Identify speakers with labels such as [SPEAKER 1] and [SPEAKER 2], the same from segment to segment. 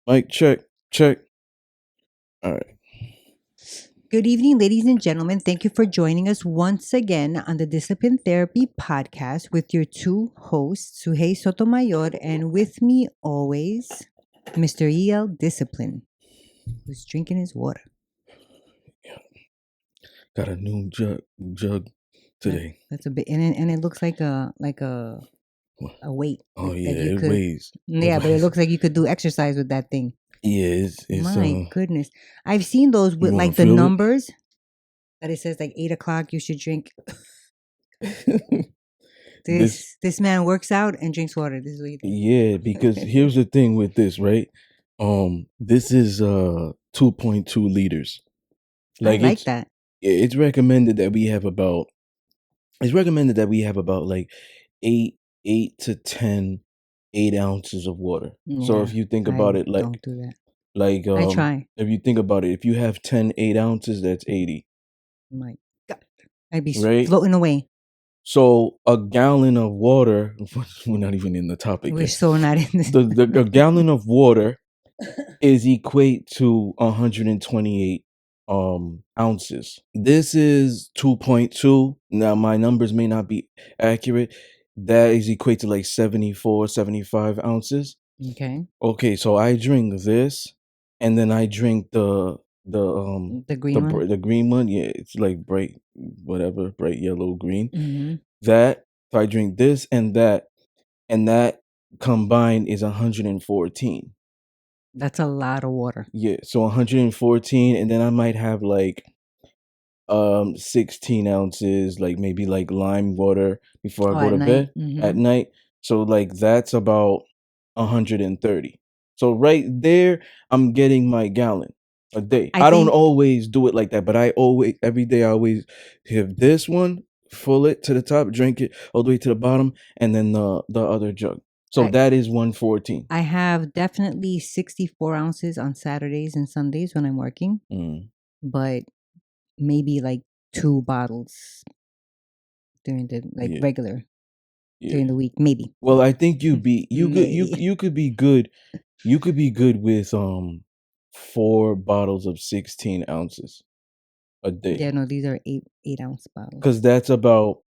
[SPEAKER 1] Mic check, check. All right.
[SPEAKER 2] Good evening, ladies and gentlemen. Thank you for joining us once again on the Discipline Therapy podcast with your two hosts, Suhey Sotomayor, and with me always, Mr. E.L. Discipline, who's drinking his water.
[SPEAKER 1] Got a new jug today.
[SPEAKER 2] That's a bit, and it looks like a weight.
[SPEAKER 1] Oh
[SPEAKER 2] that
[SPEAKER 1] yeah,
[SPEAKER 2] you
[SPEAKER 1] it
[SPEAKER 2] could,
[SPEAKER 1] weighs.
[SPEAKER 2] Yeah, but it looks like you could do exercise with that thing.
[SPEAKER 1] Yeah, it's
[SPEAKER 2] My goodness, I've seen those
[SPEAKER 1] You
[SPEAKER 2] with
[SPEAKER 1] wanna
[SPEAKER 2] like the
[SPEAKER 1] feel it?
[SPEAKER 2] numbers that it says like 8 o'clock you should drink. This man works out and drinks water. This is what he thinks.
[SPEAKER 1] Yeah, because here's the thing with this, right? This is 2.2 liters.
[SPEAKER 2] I like that.
[SPEAKER 1] It's recommended that we have about. It's recommended that we have about like 8 to 10 8 ounces of water. So if you think about it, like
[SPEAKER 2] don't do that.
[SPEAKER 1] like
[SPEAKER 2] I try.
[SPEAKER 1] if you think about it, if you have 10 8 ounces, that's 80.
[SPEAKER 2] My God, I'd be
[SPEAKER 1] Right?
[SPEAKER 2] floating away.
[SPEAKER 1] So a gallon of water, we're not even in the topic
[SPEAKER 2] We're
[SPEAKER 1] yet.
[SPEAKER 2] so not in this.
[SPEAKER 1] The gallon of water is equate to 128 ounces. This is 2.2. Now my numbers may not be accurate. That is equate to like 74, 75 ounces.
[SPEAKER 2] Okay,
[SPEAKER 1] So I drink this, and then I drink the
[SPEAKER 2] green one.
[SPEAKER 1] the green one. Yeah, it's like bright yellow, green.
[SPEAKER 2] Mm-hmm.
[SPEAKER 1] That, so I drink this and that combined is 114.
[SPEAKER 2] That's a lot of water.
[SPEAKER 1] Yeah, so 114, and then I might have like 16 ounces, like maybe like lime water before I go
[SPEAKER 2] at
[SPEAKER 1] to
[SPEAKER 2] night.
[SPEAKER 1] bed
[SPEAKER 2] Mhm.
[SPEAKER 1] at night. So like that's about 130. So right there, I'm getting my gallon a day.
[SPEAKER 2] I
[SPEAKER 1] I don't
[SPEAKER 2] think-
[SPEAKER 1] always do it like that, but every day I always have this one, fill it to the top, drink it all the way to the bottom, and then the other jug. So that is 114.
[SPEAKER 2] I have definitely 64 ounces on Saturdays and Sundays when I'm working, but maybe like 2 bottles during the
[SPEAKER 1] Yeah.
[SPEAKER 2] regular
[SPEAKER 1] Yeah.
[SPEAKER 2] during the week, maybe.
[SPEAKER 1] Well, I think you could be good. You could be good with 4 bottles of 16 ounces a day.
[SPEAKER 2] Yeah, no, these are 8 ounce bottles.
[SPEAKER 1] Because that's about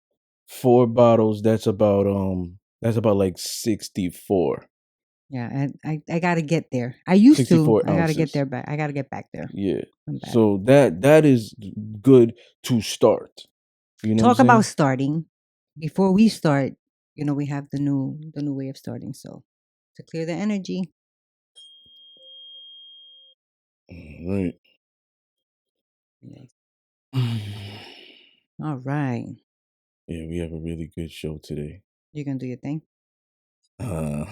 [SPEAKER 1] 4 bottles. That's about like 64.
[SPEAKER 2] Yeah, I gotta get there. I used to.
[SPEAKER 1] 64
[SPEAKER 2] I gotta get
[SPEAKER 1] ounces.
[SPEAKER 2] there back. I gotta get back there.
[SPEAKER 1] Yeah.
[SPEAKER 2] I'm back.
[SPEAKER 1] So that is good to start. You know
[SPEAKER 2] Talk
[SPEAKER 1] what I'm
[SPEAKER 2] about
[SPEAKER 1] saying?
[SPEAKER 2] starting. Before we start, we have the new way of starting. So to clear the energy.
[SPEAKER 1] Right.
[SPEAKER 2] All right.
[SPEAKER 1] Yeah, we have a really good show today.
[SPEAKER 2] You're gonna do your thing.
[SPEAKER 1] Your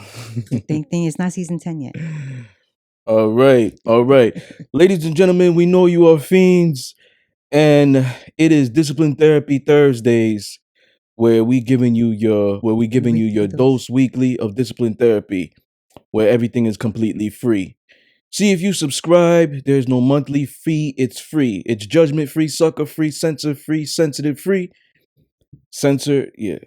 [SPEAKER 2] thing. It's not season 10 yet.
[SPEAKER 1] All right. Ladies and gentlemen, we know you are fiends, and it is Discipline Therapy Thursdays, where we giving you your dose weekly of discipline therapy, where everything is completely free. See, if you subscribe, there's no monthly fee. It's free. It's judgment free, sucker free, censor free, sensitive free.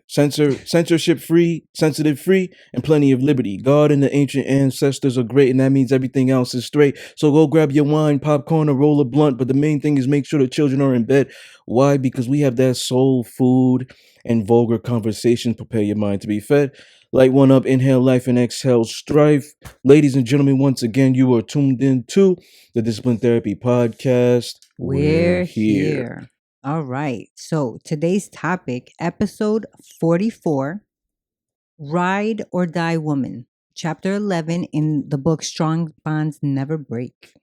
[SPEAKER 1] Censorship free, sensitive free, and plenty of liberty. God and the ancient ancestors are great, and that means everything else is straight. So go grab your wine, popcorn, or roll a blunt. But the main thing is make sure the children are in bed. Why? Because we have that soul food and vulgar conversation. Prepare your mind to be fed. Light one up, inhale life, and exhale strife. Ladies and gentlemen, once again, you are tuned in to the Discipline Therapy Podcast.
[SPEAKER 2] We're here. All right. So today's topic, episode 44, Ride or Die Woman, chapter 11 in the book Strong Bonds Never Break.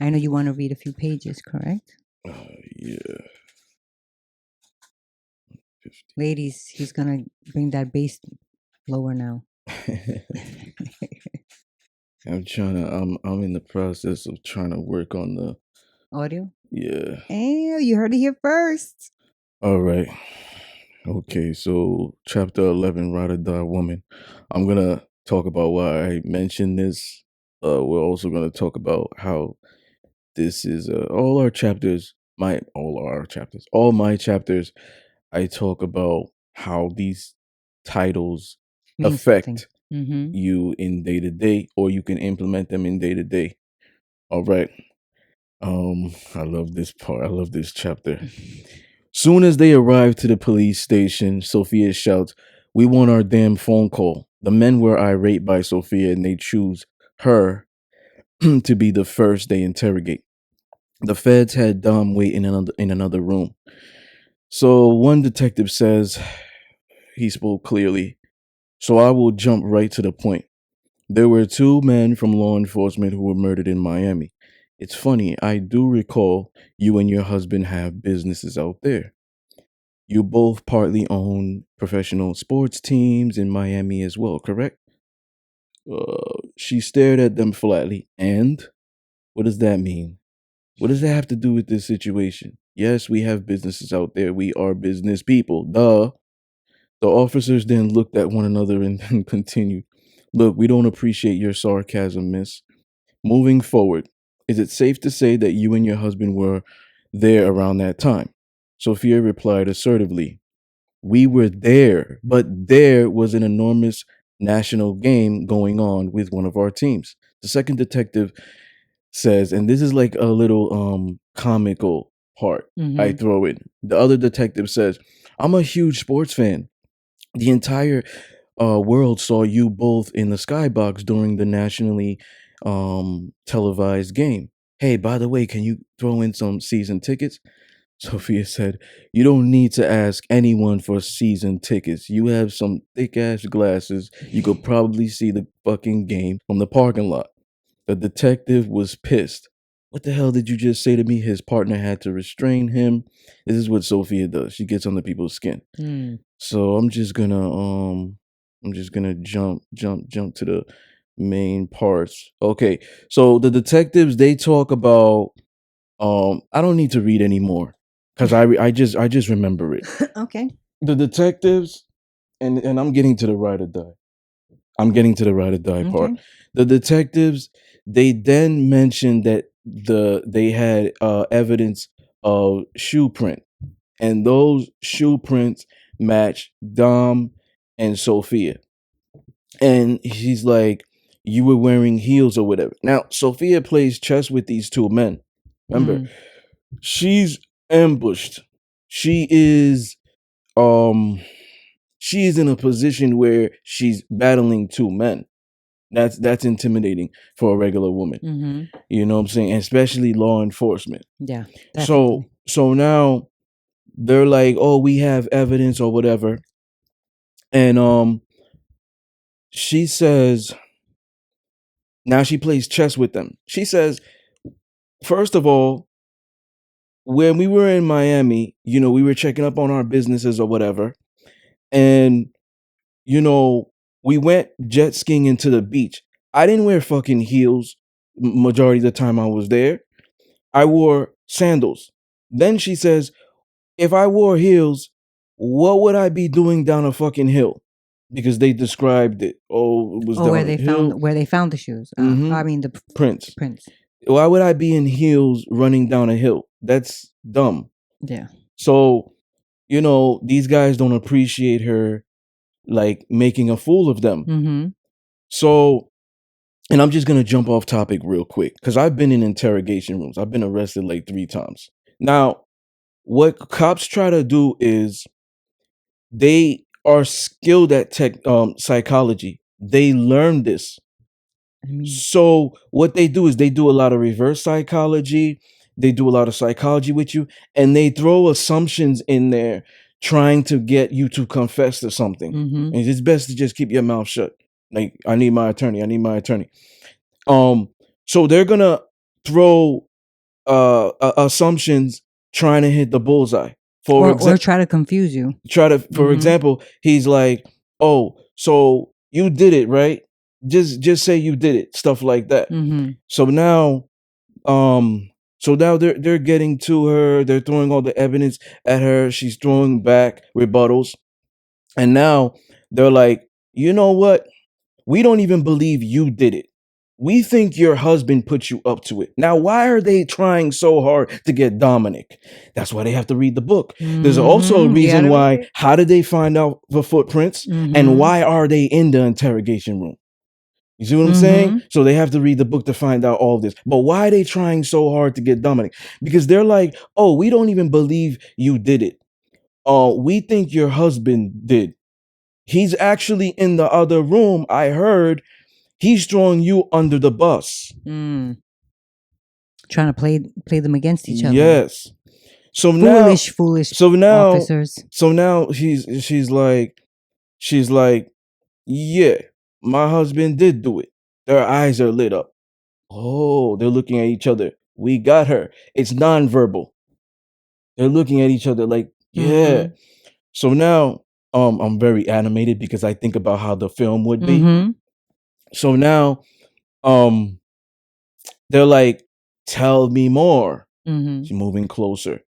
[SPEAKER 2] I know you want to read a few pages, correct?
[SPEAKER 1] Yeah.
[SPEAKER 2] Ladies, he's going to bring that bass lower now.
[SPEAKER 1] I'm in the process of trying to work on the
[SPEAKER 2] audio.
[SPEAKER 1] Yeah.
[SPEAKER 2] Hey, you heard it here first.
[SPEAKER 1] All right. Okay, so chapter 11, Ride or Die Woman. I'm gonna talk about why I mentioned this. We're also gonna talk about how this is all my chapters. I talk about how these titles affect you in day to day, or you can implement them in day to day. All right. I love this part. I love this chapter. Soon as they arrive to the police station, Sophia shouts, "We want our damn phone call." The men were irate by Sophia and they choose her to be the first they interrogate. The feds had Dom wait in another room. So one detective says, he spoke clearly, "So I will jump right to the point. There were two men from law enforcement who were murdered in Miami. It's funny, I do recall you and your husband have businesses out there. You both partly own professional sports teams in Miami as well, correct?" She stared at them flatly. "And? What does that mean? What does that have to do with this situation? Yes, we have businesses out there. We are business people. Duh." The officers then looked at one another and then continued. "Look, we don't appreciate your sarcasm, miss. Moving forward, is it safe to say that you and your husband were there around that time?" Sophia replied assertively, "We were there, but there was an enormous national game going on with one of our teams." The second detective says, and this is like a little comical part I throw in. The other detective says, "I'm a huge sports fan. The entire world saw you both in the skybox during the nationally televised game. Hey, by the way, can you throw in some season tickets?" Sophia said, "You don't need to ask anyone for season tickets. You have some thick ass glasses. You could probably see the fucking game from the parking lot." The detective was pissed. "What the hell did you just say to me?" His partner had to restrain him. This is what Sophia does. She gets under people's skin. So I'm just gonna jump to the main parts. Okay. So the detectives, they talk about I don't need to read anymore because I just remember it.
[SPEAKER 2] Okay.
[SPEAKER 1] The detectives, and I'm getting to the ride or die. I'm getting to the ride or die part.
[SPEAKER 2] Okay.
[SPEAKER 1] The detectives, they then mentioned that they had evidence of shoe print, and those shoe prints match Dom and Sophia. And he's like, "You were wearing heels or whatever." Now, Sophia plays chess with these two men. Remember, she's ambushed. She is in a position where she's battling two men. That's intimidating for a regular woman. You know what I'm saying? And especially law enforcement.
[SPEAKER 2] Yeah. Definitely.
[SPEAKER 1] So now they're like, "Oh, we have evidence or whatever." And she says, now she plays chess with them. She says, "First of all, when we were in Miami, we were checking up on our businesses or whatever. And, we went jet skiing into the beach. I didn't wear fucking heels majority of the time I was there. I wore sandals." Then she says, "If I wore heels, what would I be doing down a fucking hill?" Because they described it. Oh, it was down
[SPEAKER 2] where
[SPEAKER 1] a
[SPEAKER 2] they
[SPEAKER 1] hill.
[SPEAKER 2] found the shoes.
[SPEAKER 1] Mhm.
[SPEAKER 2] I mean the
[SPEAKER 1] Prints.
[SPEAKER 2] prints.
[SPEAKER 1] Why would I be in heels running down a hill? That's dumb.
[SPEAKER 2] Yeah.
[SPEAKER 1] So, these guys don't appreciate her like making a fool of them. So, and I'm just gonna jump off topic real quick because I've been in interrogation rooms. I've been arrested like 3 times. Now, what cops try to do is they are skilled at psychology. They learn this. So what they do is they do a lot of reverse psychology. They do a lot of psychology with you, and they throw assumptions in there, trying to get you to confess to something. And it's best to just keep your mouth shut. Like, I need my attorney. I need my attorney. So they're gonna throw assumptions trying to hit the bullseye.
[SPEAKER 2] Or try to confuse you.
[SPEAKER 1] For example, he's like, "Oh, so you did it, right? Just say you did it," stuff like that. So now, they're getting to her. They're throwing all the evidence at her. She's throwing back rebuttals, and now they're like, "You know what? We don't even believe you did it. we think your husband put you up to it. Now, why are they trying so hard to get Dominic? That's why they have to read the book. There's also a reason why. How did they find out the footprints? And why are they in the interrogation room? You see what I'm saying? So they have to read the book to find out all this. But why are they trying so hard to get Dominic? Because they're like, oh, we don't even believe you did it. We think your husband did. He's actually in the other room. I heard he's throwing you under the bus.
[SPEAKER 2] Trying to play them against each other.
[SPEAKER 1] Yes. So
[SPEAKER 2] foolish officers.
[SPEAKER 1] So now she's like, yeah, my husband did do it. Their eyes are lit up. Oh, they're looking at each other. We got her. It's nonverbal. They're looking at each other like, yeah. So now I'm very animated because I think about how the film would be. So now they're like, tell me more. She's moving closer.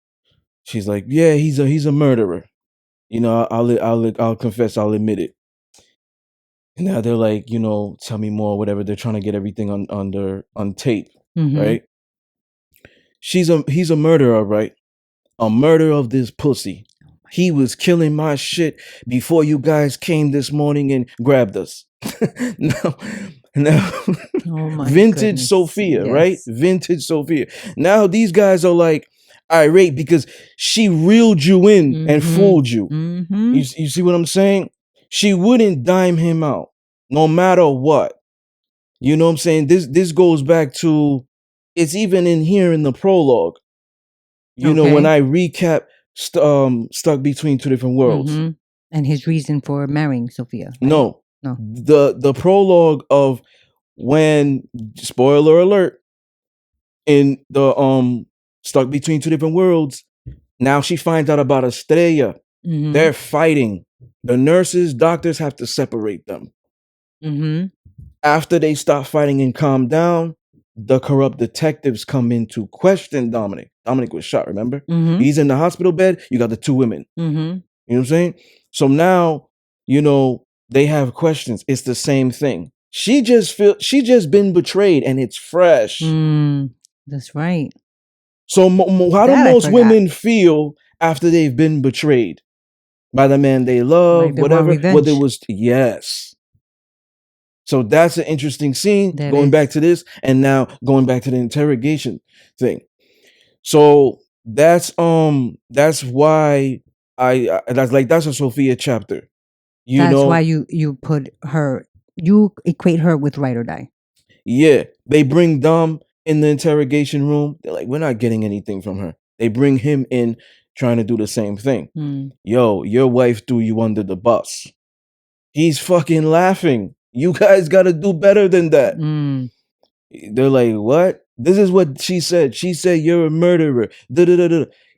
[SPEAKER 1] She's like, yeah, he's a murderer. You know, I'll confess, I'll admit it. And now they're like, you know, tell me more, whatever. They're trying to get everything on tape, right? He's a murderer, right? A murderer of this pussy. He was killing my shit before you guys came this morning and grabbed us. now vintage Sophia, right? Vintage Sophia. Now these guys are like irate because she reeled you in and fooled you. You see what I'm saying? She wouldn't dime him out no matter what. You know what I'm saying? This goes back to, it's even in here in the prologue. You know, when I recap Stuck Between Two Different Worlds.
[SPEAKER 2] And his reason for marrying Sophia. Right?
[SPEAKER 1] No. The prologue of when, spoiler alert, in the Stuck Between Two Different Worlds, now she finds out about Estrella. They're fighting. The nurses, doctors have to separate them. After they stop fighting and calm down, the corrupt detectives come in to question Dominic. Dominic was shot, remember? He's in the hospital bed. You got the two women. You know what I'm saying? So now, you know, they have questions. It's the same thing. She just been betrayed and it's fresh.
[SPEAKER 2] That's right.
[SPEAKER 1] So how do most women feel after they've been betrayed by the man they love,
[SPEAKER 2] like
[SPEAKER 1] whatever? What it was, yes. So that's an interesting scene. Going back to this, and now going back to the interrogation thing. So that's why that's a Sophia chapter.
[SPEAKER 2] That's why you put her, you equate her with Ride or Die.
[SPEAKER 1] Yeah, they bring Dom in the interrogation room. They're like, we're not getting anything from her. They bring him in, trying to do the same thing. Yo, your wife threw you under the bus. He's fucking laughing. You guys got to do better than that. They're like, what? This is what she said. She said, you're a murderer.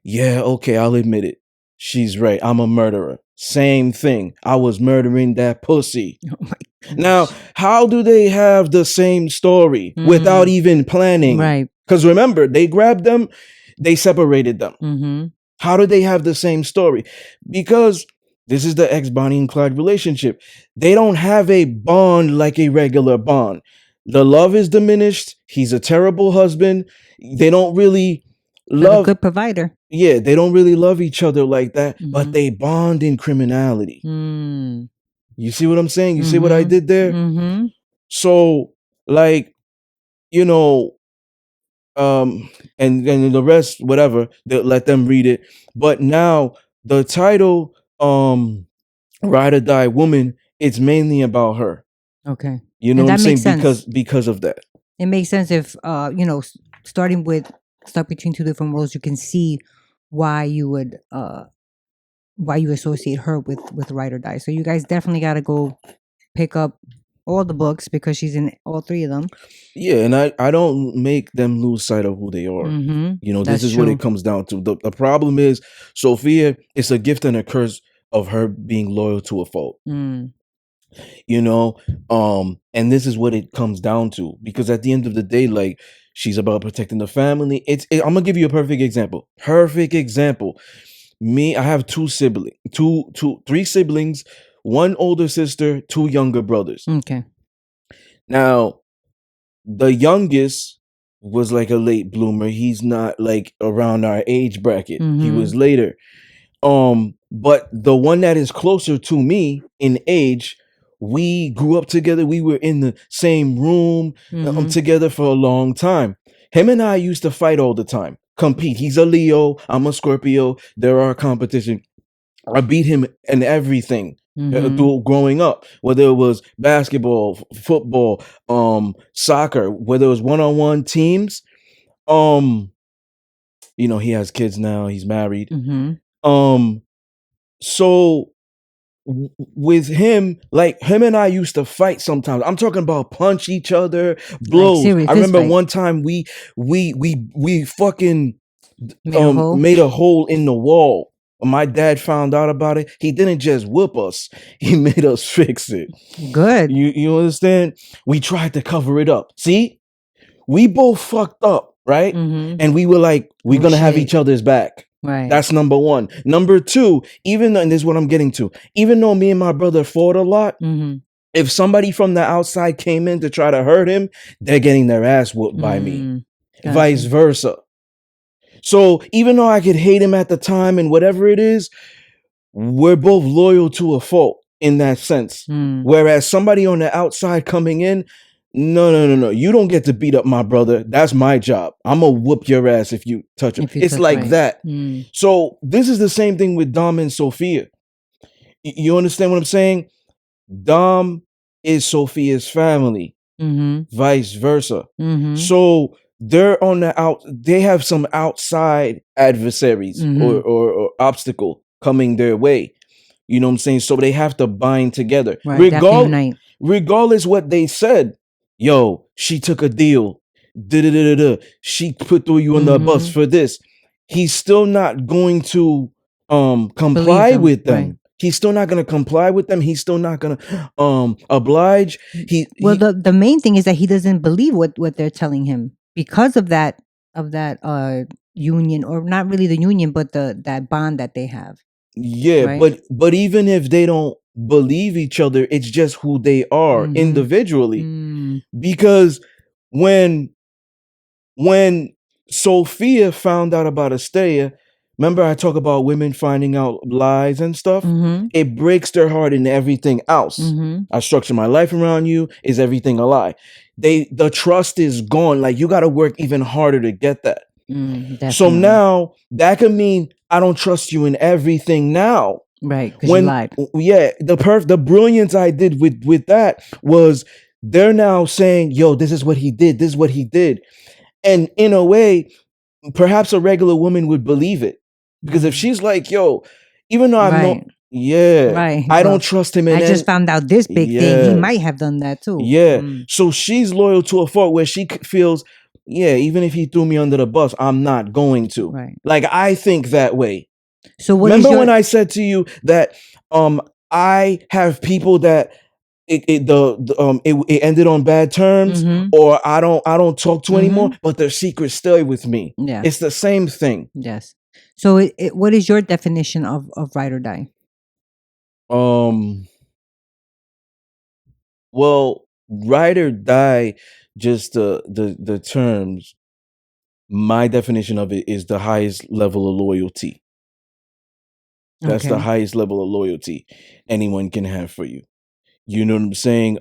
[SPEAKER 1] Yeah, okay, I'll admit it. She's right. I'm a murderer. Same thing. I was murdering that pussy. Oh my gosh. Now, how do they have the same story without even planning?
[SPEAKER 2] Right.
[SPEAKER 1] Because remember, they grabbed them, they separated them. How do they have the same story? Because this is the ex-Bonnie and Clyde relationship. They don't have a bond like a regular bond. The love is diminished. He's a terrible husband. They don't really love.
[SPEAKER 2] A good provider.
[SPEAKER 1] Yeah, they don't really love each other like that, but they bond in criminality. You see what I'm saying? You see what I did there? So, like, you know, and the rest, whatever, they'll let them read it. But now the title, Ride or Die Woman, it's mainly about her.
[SPEAKER 2] Okay.
[SPEAKER 1] You know what I'm saying? Because of that.
[SPEAKER 2] It makes sense if you know, starting with Stuck Between Two Different Worlds, you can see why you would why you associate her with Ride or Die. So you guys definitely got to go pick up all the books because she's in all three of them.
[SPEAKER 1] Yeah, and I don't make them lose sight of who they are. You know, this is what it comes down to. The problem is, Sophia, it's a gift and a curse of her being loyal to a fault. You know, and this is what it comes down to, because at the end of the day, like, she's about protecting the family. I'm gonna give you a perfect example. Me, I have three siblings, one older sister, two younger brothers.
[SPEAKER 2] Okay.
[SPEAKER 1] Now, The youngest was like a late bloomer. He's not like around our age bracket. He
[SPEAKER 2] Mm-hmm.
[SPEAKER 1] was later. But the one that is closer to me in age, we grew up together. We were in the same room
[SPEAKER 2] Mm-hmm.
[SPEAKER 1] together for a long time. Him and I used to fight all the time, compete. He's a Leo. I'm a Scorpio. There are competition. I beat him in everything
[SPEAKER 2] Mm-hmm.
[SPEAKER 1] through growing up, whether it was basketball, football, soccer, whether it was one-on-one teams. He has kids now. He's married.
[SPEAKER 2] Mm-hmm.
[SPEAKER 1] So with him, like him and I used to fight sometimes. I'm talking about punch each other,
[SPEAKER 2] Like
[SPEAKER 1] blows.
[SPEAKER 2] serious
[SPEAKER 1] I
[SPEAKER 2] fist
[SPEAKER 1] remember
[SPEAKER 2] fight.
[SPEAKER 1] one time we fucking
[SPEAKER 2] Made a hole.
[SPEAKER 1] made a hole in the wall. My dad found out about it. He didn't just whip us; he made us fix it.
[SPEAKER 2] Good.
[SPEAKER 1] You understand? We tried to cover it up. See, we both fucked up, right?
[SPEAKER 2] Mm-hmm.
[SPEAKER 1] And we were like, we're
[SPEAKER 2] Oh,
[SPEAKER 1] gonna have
[SPEAKER 2] shit.
[SPEAKER 1] each other's back.
[SPEAKER 2] Right.
[SPEAKER 1] That's number one. Number two, even though, and this is what I'm getting to, even though me and my brother fought a lot,
[SPEAKER 2] Mm-hmm.
[SPEAKER 1] if somebody from the outside came in to try to hurt him, they're getting their ass whooped by me.
[SPEAKER 2] Gotcha.
[SPEAKER 1] Vice versa. So even though I could hate him at the time and whatever it is, we're both loyal to a fault in that sense. Whereas somebody on the outside coming in, no. You don't get to beat up my brother. That's my job. I'm going to whoop your ass if you touch him. It's like
[SPEAKER 2] right.
[SPEAKER 1] that. So this is the same thing with Dom and Sophia. You understand what I'm saying? Dom is Sophia's family, vice versa. So they're on the out. They have some outside adversaries or obstacle coming their way. You know what I'm saying? So they have to bind together.
[SPEAKER 2] Right.
[SPEAKER 1] Regardless what they said. Yo, she took a deal. She put through you on the bus for this. He's still not going to comply with them. Right. He's still not going to comply with them. He's still not going to oblige.
[SPEAKER 2] The main thing is that he doesn't believe what they're telling him because of that union, or not really the union, but that bond that they have.
[SPEAKER 1] Yeah, right? but even if they don't believe each other, it's just who they are individually. Because when Sophia found out about Asteria, remember I talk about women finding out lies and stuff? It breaks their heart in everything else. I structure my life around you. Is everything a lie? The trust is gone. Like, you got to work even harder to get that. So now that could mean I don't trust you in everything now.
[SPEAKER 2] Right, because you lied.
[SPEAKER 1] Yeah, the brilliance I did with that was they're now saying, yo, this is what he did. This is what he did. And in a way, perhaps a regular woman would believe it. Because if she's like, yo, even though I don't trust him.
[SPEAKER 2] I just found out this big thing. He might have done that too.
[SPEAKER 1] Yeah. So she's loyal to a fault where she feels, yeah, even if he threw me under the bus, I'm not going to.
[SPEAKER 2] Right.
[SPEAKER 1] Like, I think that way.
[SPEAKER 2] So
[SPEAKER 1] remember when I said to you that I have people that it ended on bad terms, or I don't talk to anymore, but their secrets stay with me.
[SPEAKER 2] Yeah.
[SPEAKER 1] It's the same thing.
[SPEAKER 2] Yes. So what is your definition of ride or die?
[SPEAKER 1] Well, ride or die, just the terms. My definition of it is the highest level of loyalty. That's the highest level of loyalty anyone can have for you. You know what I'm saying?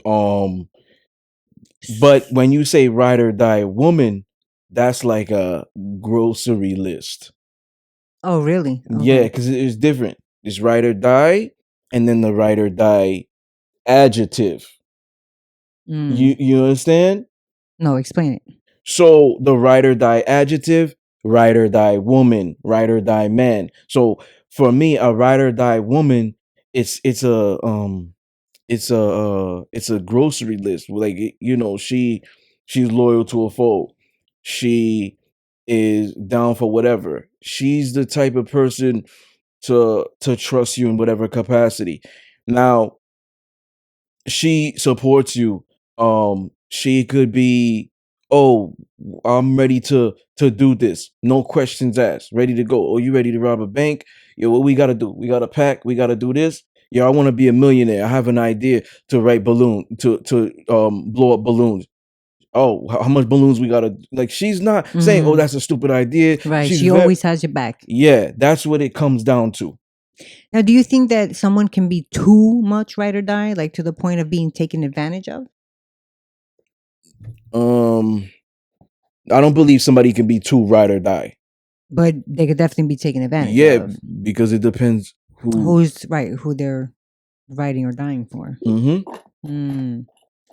[SPEAKER 1] But when you say ride or die woman, that's like a grocery list.
[SPEAKER 2] Oh, really?
[SPEAKER 1] Okay. Yeah, because it's different. It's ride or die, and then the ride or die adjective. You understand?
[SPEAKER 2] No, explain it.
[SPEAKER 1] So the ride or die adjective, ride or die woman, ride or die man. So for me, a ride or die woman, it's a grocery list. Like, she's loyal to a fault. She is down for whatever. She's the type of person to trust you in whatever capacity. Now, she supports you. She could be, oh, I'm ready to do this. No questions asked. Ready to go. Oh, you ready to rob a bank? Yo, what we gotta do? We gotta pack. We gotta do this. Yeah, I want to be a millionaire. I have an idea to write balloon to blow up balloons. oh, how much balloons we gotta, like, she's not saying, oh, that's a stupid idea.
[SPEAKER 2] Right.
[SPEAKER 1] She's
[SPEAKER 2] She always has your back.
[SPEAKER 1] Yeah, that's what it comes down to.
[SPEAKER 2] Now, do you think that someone can be too much ride or die, like to the point of being taken advantage of?
[SPEAKER 1] I don't believe somebody can be too ride or die.
[SPEAKER 2] But they could definitely be taken advantage of.
[SPEAKER 1] Yeah, because it depends
[SPEAKER 2] who they're riding or dying for.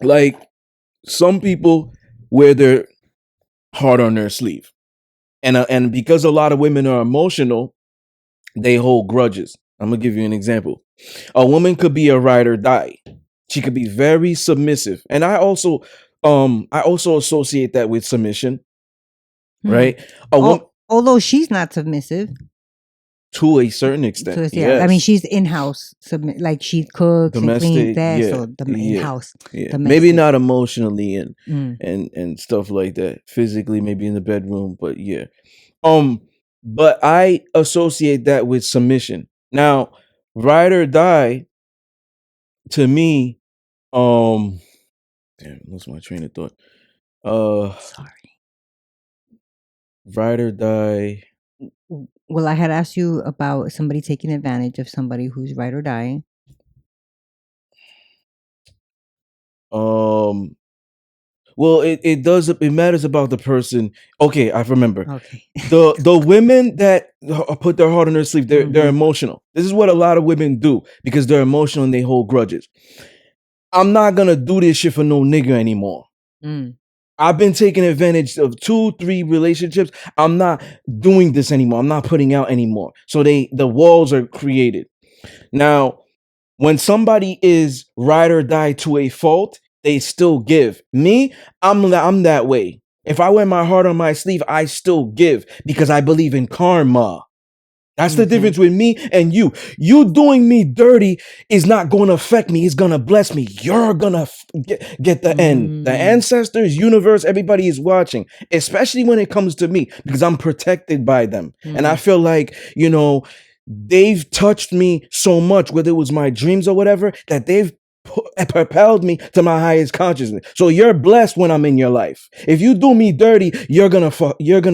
[SPEAKER 1] Like, some people wear their heart on their sleeve, and because a lot of women are emotional, they hold grudges. I'm gonna give you an example. A woman could be a ride or die. She could be very submissive, and I also associate that with submission, right?
[SPEAKER 2] Although she's not submissive
[SPEAKER 1] to a certain extent.
[SPEAKER 2] I mean, she's in-house, like she cooks domestic, and cleans that, so the in-house.
[SPEAKER 1] Yeah. Maybe not emotionally and stuff like that. Physically, maybe in the bedroom, but yeah. But I associate that with submission. Now, ride or die, to me, damn, lost my train of thought.
[SPEAKER 2] Sorry.
[SPEAKER 1] Ride or die.
[SPEAKER 2] Well, I had asked you about somebody taking advantage of somebody who's ride or die.
[SPEAKER 1] Well, it matters about the person. Okay, I remember.
[SPEAKER 2] Okay.
[SPEAKER 1] The women that put their heart on their sleeve, they're emotional. This is what a lot of women do because they're emotional and they hold grudges. I'm not gonna do this shit for no nigga anymore. I've been taking advantage of 2-3 relationships. I'm not doing this anymore. I'm not putting out anymore. So the walls are created. Now, when somebody is ride or die to a fault, they still give. Me, I'm that way. If I wear my heart on my sleeve, I still give because I believe in karma. That's the difference with me and you. You doing me dirty is not going to affect me. It's going to bless me. You're going to get the end. The ancestors, universe, everybody is watching, especially when it comes to me because I'm protected by them. And I feel like, they've touched me so much, whether it was my dreams or whatever, that they've propelled me to my highest consciousness. So you're blessed when I'm in your life. If you do me dirty, you're gonna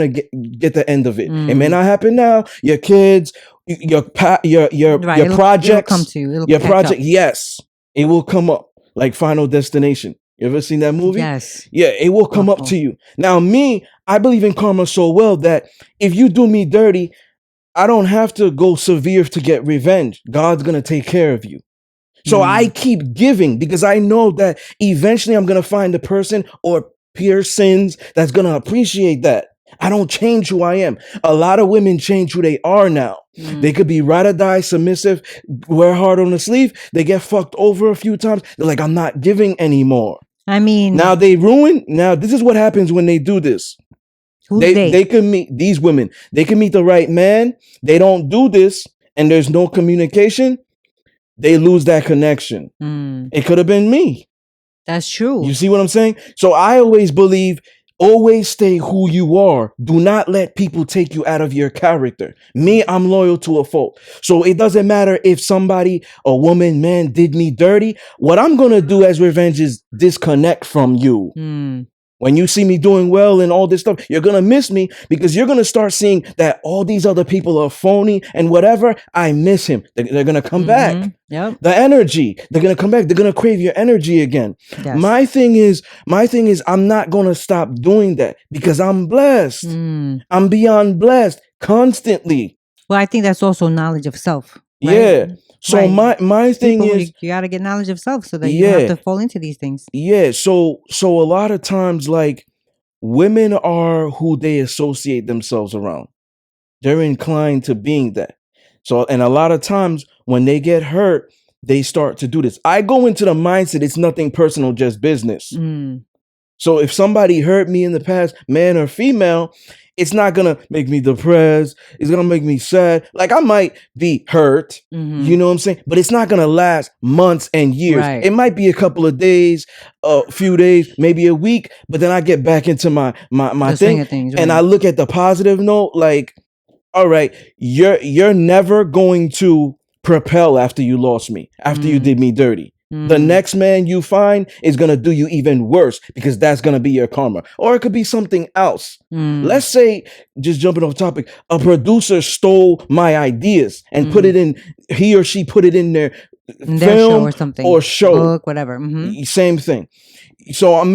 [SPEAKER 1] get the end of it. It may not happen now. Your kids, your projects, it'll come to you. Your project, yes, it will come up like Final Destination. You ever seen that movie?
[SPEAKER 2] Yes.
[SPEAKER 1] Yeah, it will come up to you. Now, me, I believe in karma so well that if you do me dirty, I don't have to go severe to get revenge. God's gonna take care of you. So I keep giving because I know that eventually I'm going to find a person or persons that's going to appreciate that. I don't change who I am. A lot of women change who they are now. They could be ride or die, submissive, wear heart on the sleeve. They get fucked over a few times. They're like, I'm not giving anymore.
[SPEAKER 2] I mean,
[SPEAKER 1] now they ruin. Now this is what happens when they do this. They can meet these women. They can meet the right man. They don't do this and there's no communication. They lose that connection. It could have been me.
[SPEAKER 2] That's true.
[SPEAKER 1] You see what I'm saying? So I always believe, always stay who you are. Do not let people take you out of your character. Me, I'm loyal to a fault. So it doesn't matter if somebody, a woman, man, did me dirty. What I'm going to do as revenge is disconnect from you. When you see me doing well and all this stuff, you're going to miss me because you're going to start seeing that all these other people are phony and whatever. I miss him. They're going to come back.
[SPEAKER 2] Yep.
[SPEAKER 1] The energy, they're going to come back. They're going to crave your energy again. Yes. My thing is I'm not going to stop doing that because I'm blessed. I'm beyond blessed constantly.
[SPEAKER 2] Well, I think that's also knowledge of self. Right?
[SPEAKER 1] Yeah. So my thing is
[SPEAKER 2] you got to get knowledge of self so that you don't have to fall into these things.
[SPEAKER 1] Yeah. So a lot of times, like, women are who they associate themselves around. They're inclined to being that. So, and a lot of times when they get hurt, they start to do this. I go into the mindset, it's nothing personal, just business. So if somebody hurt me in the past, man or female, it's not going to make me depressed. It's going to make me sad. Like, I might be hurt, you know what I'm saying? But it's not going to last months and years. Right. It might be a couple of days, a few days, maybe a week, but then I get back into my thing. Things, right? And I look at the positive note, like, all right, you're never going to propel after you lost me, after you did me dirty. The next man you find is going to do you even worse because that's going to be your karma. Or it could be something else. Let's say, just jumping off topic, a producer stole my ideas and put it in, he or she put it in their
[SPEAKER 2] In
[SPEAKER 1] film
[SPEAKER 2] their show or something.
[SPEAKER 1] or show.
[SPEAKER 2] Book, whatever.
[SPEAKER 1] Same thing. So I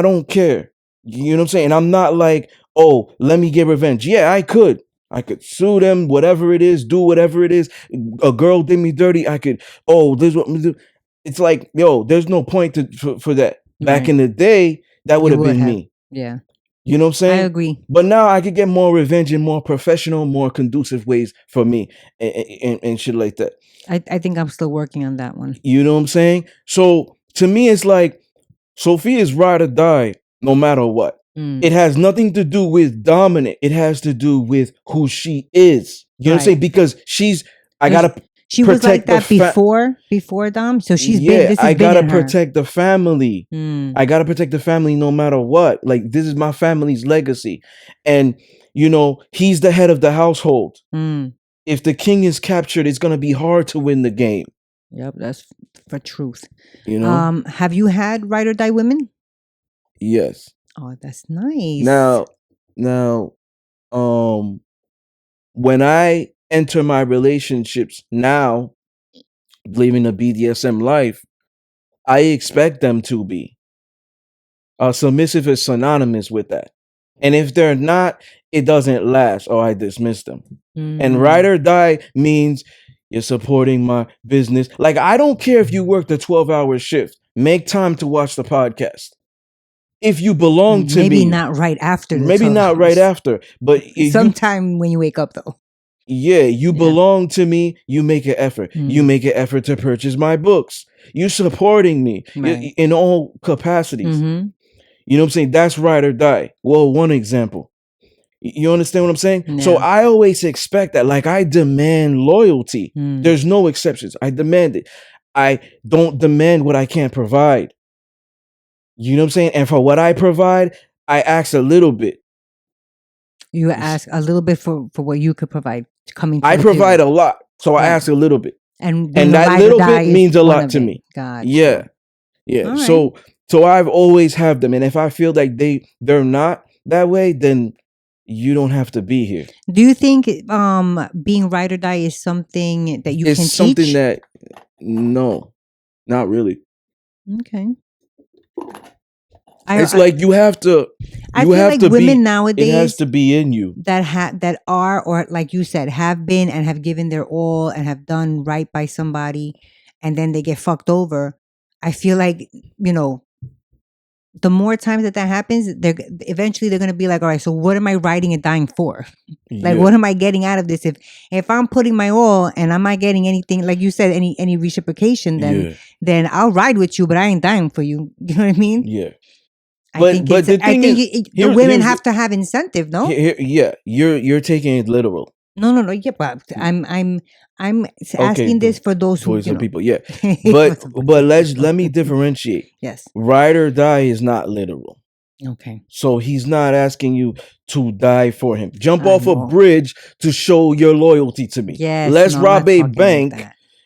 [SPEAKER 1] don't care. You know what I'm saying? I'm not like, oh, let me get revenge. Yeah, I could sue them, whatever it is, do whatever it is. A girl did me dirty. I could, oh, this is what we do. It's like, yo, there's no point for that. Back in the day, that would have been me.
[SPEAKER 2] Yeah.
[SPEAKER 1] You know what I'm saying?
[SPEAKER 2] I agree.
[SPEAKER 1] But now I could get more revenge in more professional, more conducive ways for me and shit like that.
[SPEAKER 2] I think I'm still working on that one.
[SPEAKER 1] You know what I'm saying? So to me, it's like Sophia's ride or die no matter what. It has nothing to do with dominant. It has to do with who she is. You know what I'm saying? Because she
[SPEAKER 2] was like that before Dom. So she's been.
[SPEAKER 1] I gotta protect the family. I gotta protect the family no matter what. Like, this is my family's legacy, and you know he's the head of the household. If the king is captured, it's gonna be hard to win the game.
[SPEAKER 2] Yep, that's for truth.
[SPEAKER 1] You know.
[SPEAKER 2] Have you had ride or die women?
[SPEAKER 1] Yes.
[SPEAKER 2] Oh, that's nice.
[SPEAKER 1] Now, when I enter my relationships now, living a BDSM life, I expect them to be. Submissive is synonymous with that. And if they're not, it doesn't last, or I dismiss them. And ride or die means you're supporting my business. Like, I don't care if you work the 12-hour shift. Make time to watch the podcast. If you belong to me.
[SPEAKER 2] Maybe not right after.
[SPEAKER 1] Maybe not right after. But
[SPEAKER 2] sometime when you wake up, though.
[SPEAKER 1] Yeah, you belong to me. You make an effort. You make an effort to purchase my books. You supporting me in all capacities. You know what I'm saying? That's ride or die. Well, one example. You understand what I'm saying? Yeah. So I always expect that. Like, I demand loyalty. There's no exceptions. I demand it. I don't demand what I can't provide. You know what I'm saying? And for what I provide, I ask a little bit.
[SPEAKER 2] You ask a little bit for what you could provide.
[SPEAKER 1] I provide a lot, so I ask a little bit,
[SPEAKER 2] and
[SPEAKER 1] that little bit means a lot to me.
[SPEAKER 2] Gotcha.
[SPEAKER 1] Yeah. Right. So I've always have them, and if I feel like they're not that way, then you don't have to be here.
[SPEAKER 2] Do you think being ride or die is something that you can teach?
[SPEAKER 1] It's something that no, not really.
[SPEAKER 2] Okay.
[SPEAKER 1] It's like you have to.
[SPEAKER 2] I feel like women nowadays,
[SPEAKER 1] it has to be in you
[SPEAKER 2] that are, or like you said, have been and have given their all and have done right by somebody, and then they get fucked over. I feel like, you know, the more times that happens, eventually they're gonna be like, all right, so what am I riding and dying for? Like, what am I getting out of this? If I'm putting my all and I'm not getting anything, like you said, any reciprocation, then I'll ride with you, but I ain't dying for you. You know what I mean?
[SPEAKER 1] Yeah.
[SPEAKER 2] I think the women have to have incentive, no?
[SPEAKER 1] You're taking it literal.
[SPEAKER 2] No. Yeah, but I'm asking this for those who,
[SPEAKER 1] some people. Yeah, but let me differentiate.
[SPEAKER 2] Yes,
[SPEAKER 1] ride or die is not literal.
[SPEAKER 2] Okay,
[SPEAKER 1] so he's not asking you to die for him. Jump off a bridge to show your loyalty to me.
[SPEAKER 2] Yes,
[SPEAKER 1] let's rob a bank.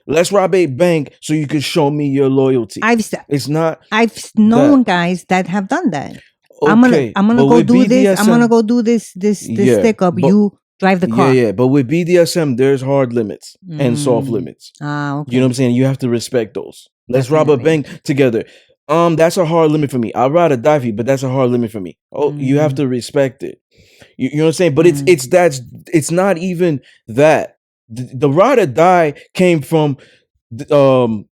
[SPEAKER 1] Let's rob a bank so you can show me your loyalty. I've
[SPEAKER 2] known guys that have done that. Okay. I'm gonna go do this. I'm gonna go do this stick up. You drive the car.
[SPEAKER 1] Yeah. But with BDSM, there's hard limits and soft limits.
[SPEAKER 2] Okay.
[SPEAKER 1] You know what I'm saying? You have to respect those. Let's rob a bank together. That's a hard limit for me. I'd rather die for you, but that's a hard limit for me. Oh, you have to respect it. You know what I'm saying? But it's not even that. The ride or die came from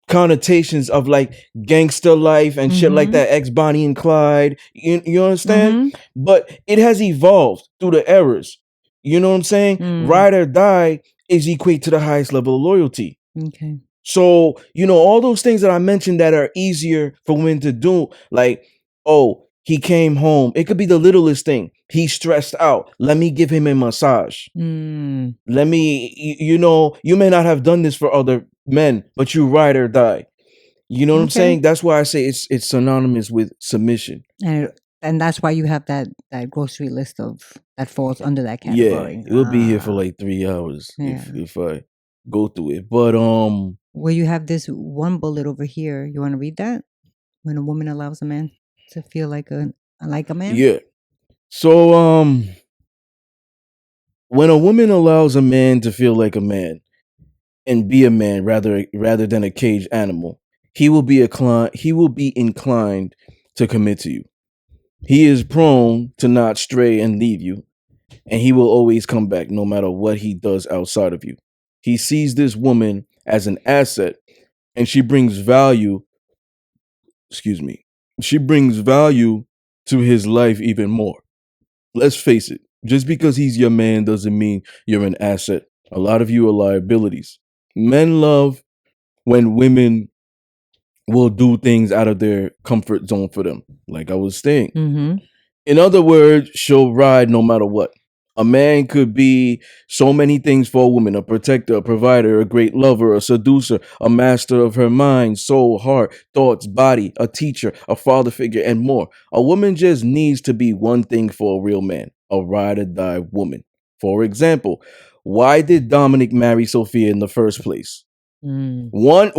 [SPEAKER 1] connotations of like gangster life and shit like that, ex Bonnie and Clyde. You understand? But it has evolved through the eras. You know what I'm saying? Ride or die is equate to the highest level of loyalty.
[SPEAKER 2] Okay.
[SPEAKER 1] So, you know, all those things that I mentioned that are easier for women to do, like, oh, he came home. It could be the littlest thing. He's stressed out. Let me give him a massage. Let me, you know, you may not have done this for other men, but you ride or die. You know what I'm saying? That's why I say it's synonymous with submission.
[SPEAKER 2] And that's why you have that grocery list of that falls under that category.
[SPEAKER 1] Yeah, it'll be here for like 3 hours if I go through it. But
[SPEAKER 2] Well, you have this one bullet over here. You want to read that? When a woman allows a man to feel like a man.
[SPEAKER 1] Yeah. So when a woman allows a man to feel like a man and be a man rather than a caged animal, he will be inclined to commit to you. He is prone to not stray and leave you, and he will always come back no matter what he does outside of you. He sees this woman as an asset, and she brings value, she brings value to his life even more. Let's face it, just because he's your man doesn't mean you're an asset. A lot of you are liabilities. Men love when women will do things out of their comfort zone for them, like I was saying.
[SPEAKER 2] Mm-hmm.
[SPEAKER 1] In other words, she'll ride no matter what. A man could be so many things for a woman: a protector, a provider, a great lover, a seducer, a master of her mind, soul, heart, thoughts, body, a teacher, a father figure, and more. A woman just needs to be one thing for a real man: a ride or die woman. For example, why did Dominic marry Sophia in the first place?
[SPEAKER 2] Mm.
[SPEAKER 1] One